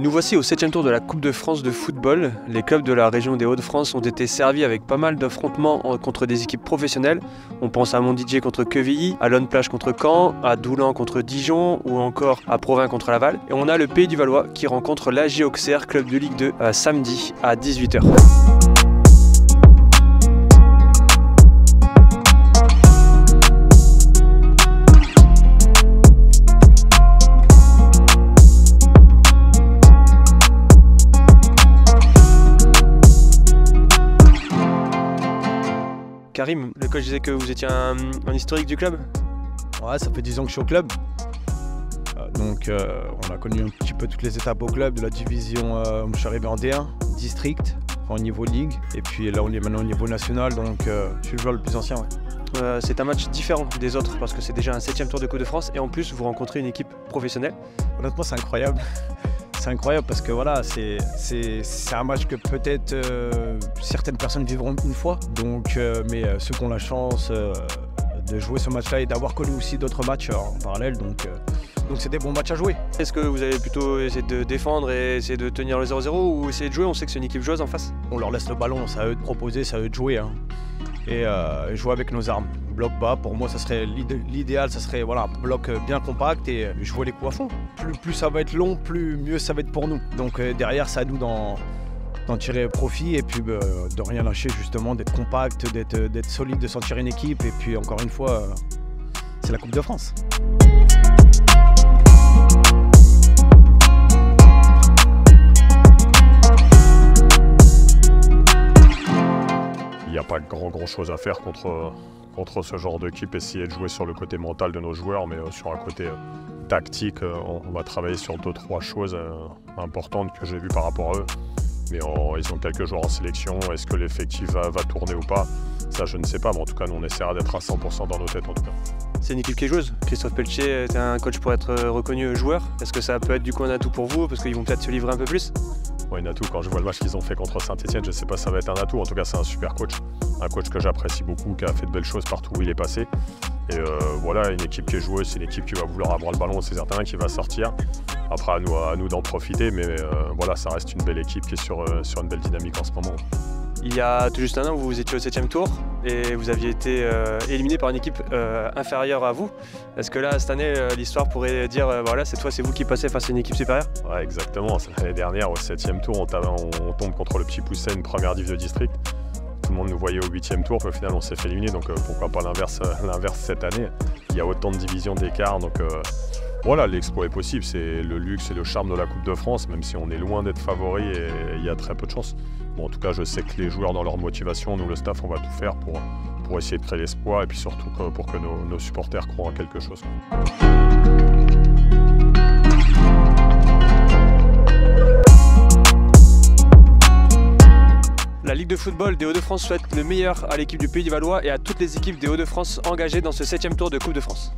Nous voici au 7e tour de la Coupe de France de football. Les clubs de la région des Hauts-de-France ont été servis avec pas mal d'affrontements contre des équipes professionnelles. On pense à Montdidier contre Quevilly, à Lonneplage contre Caen, à Doulan contre Dijon ou encore à Provins contre Laval. Et on a le Pays du Valois qui rencontre l'AG Auxerre, club de Ligue 2, samedi à 18 h. Karim, le coach disait que vous étiez un historique du club. Ouais, ça fait 10 ans que je suis au club. Donc on a connu un petit peu toutes les étapes au club, de la division où je suis arrivé en D1, district, au niveau ligue. Et puis là on est maintenant au niveau national, donc je suis le joueur le plus ancien. Ouais. C'est un match différent des autres parce que c'est déjà un 7e tour de Coupe de France et en plus vous rencontrez une équipe professionnelle. Honnêtement c'est incroyable. C'est incroyable parce que voilà, c'est un match que peut-être certaines personnes vivront une fois. Donc, mais ceux qui ont la chance de jouer ce match-là et d'avoir connu aussi d'autres matchs en parallèle, donc c'est des bons matchs à jouer. Est-ce que vous allez plutôt essayer de défendre et essayer de tenir le 0-0 ou essayer de jouer? On sait que c'est une équipe joueuse en face. On leur laisse le ballon, c'est à eux de proposer, c'est à eux de jouer. Hein. Et jouer avec nos armes. Bloc bas, pour moi, ça serait l'idéal, ça serait voilà, un bloc bien compact et jouer les coups à fond. Plus ça va être long, mieux ça va être pour nous. Donc derrière, c'est à nous d'en tirer profit et puis de rien lâcher justement, d'être compact, d'être solide, de sentir une équipe. Et puis encore une fois, c'est la Coupe de France. Il n'y a pas grand chose à faire contre ce genre d'équipe, essayer de jouer sur le côté mental de nos joueurs, mais sur un côté tactique, on va travailler sur 2-3 choses importantes que j'ai vues par rapport à eux. Mais ils ont quelques joueurs en sélection, est-ce que l'effectif va tourner ou pas? Ça je ne sais pas, mais en tout cas nous on essaiera d'être à 100% dans nos têtes en tout cas. C'est une équipe qui est joueuse. Christophe Pelletier est un coach pour être reconnu joueur. Est-ce que ça peut être du coup un atout pour vous parce qu'ils vont peut-être se livrer un peu plus? Oui, un atout. Quand je vois le match qu'ils ont fait contre Saint-Etienne, je ne sais pas si ça va être un atout. En tout cas, c'est un super coach. Un coach que j'apprécie beaucoup, qui a fait de belles choses partout où il est passé. Et voilà, une équipe qui est joueuse, c'est une équipe qui va vouloir avoir le ballon, c'est certain, qui va sortir. Après, à nous d'en profiter, mais voilà, ça reste une belle équipe qui est sur une belle dynamique en ce moment. Il y a tout juste un an, vous étiez au 7e tour et vous aviez été éliminé par une équipe inférieure à vous. Est-ce que là, cette année, l'histoire pourrait dire voilà, cette fois c'est vous qui passez face à une équipe supérieure? Ouais, exactement. L'année dernière, au 7e tour, on tombe contre le Petit Pousset, une première div de district. Tout le monde nous voyait au 8e tour, puis au final on s'est fait éliminer, donc pourquoi pas l'inverse cette année? Il y a autant de divisions d'écart, donc voilà, l'exploit est possible, c'est le luxe et le charme de la Coupe de France, même si on est loin d'être favori et il y a très peu de chance. Bon, en tout cas, je sais que les joueurs, dans leur motivation, nous le staff, on va tout faire pour essayer de créer l'espoir et puis surtout pour que nos supporters croient en quelque chose. La Ligue de football des Hauts-de-France souhaite le meilleur à l'équipe du Pays du Valois et à toutes les équipes des Hauts-de-France engagées dans ce 7e tour de Coupe de France.